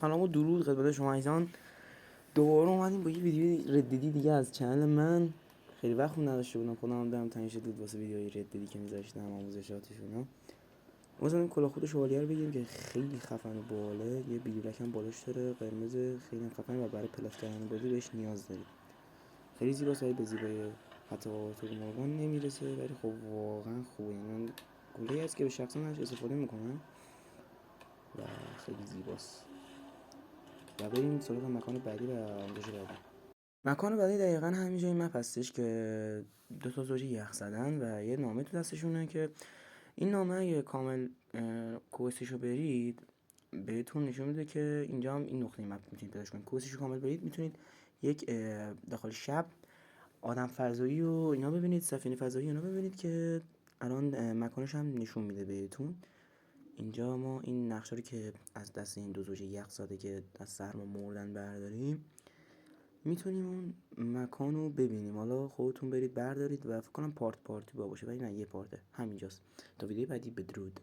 سلام و درود خدمت شما عزیزان. دوباره اومدیم با یه ویدیو ردیدی دیگه از چنل من. خیلی وقت نداشته بودم، خودم هم دارم تنگ شده بود واسه ویدیوهای ردیدی که میذاشتم، آموزشاتشون. مثلا کلا خود شوالیه رو بگیم که خیلی خفن و باله، یه بیلیلک هم بالاش داره قرمز، خیلی خفن و برای پلاس کردن بازی بهش نیاز دارید. خیلی زیباست، ولی به زیبایی حتی تو مورگان نمیرسه، ولی خب واقعا خوبه. من کلی هست که به شخصا ازش استفاده میکنم و خیلی زیباست. و بریم سراغ مکان بعدی و آموزش بعدی. مکان بعدی دقیقا همین جای مپ هستش که دو تا زوج یخ زدن و یه نامه تو دستشونه که این نامه اگه کامل کوستیشو برید بهتون نشون میده که اینجا هم این نقطه مپ میتونید پیداش کنید. کوستیشو کامل برید میتونید یک داخل شب آدم فضایی و اینا ببینید، سفینه فضایی اینا ببینید که الان مکانش هم نشون میده بهتون. اینجا ما این نقشه رو که از دست این دو زوج یخ زده که از سرما مردن برداریم، میتونیم اون مکان رو ببینیم. حالا خودتون برید بردارید و فکر کنم پارتی با باشه، ولی نه، یه پارته همینجاست. تا ویدیو بعدی، بدرود.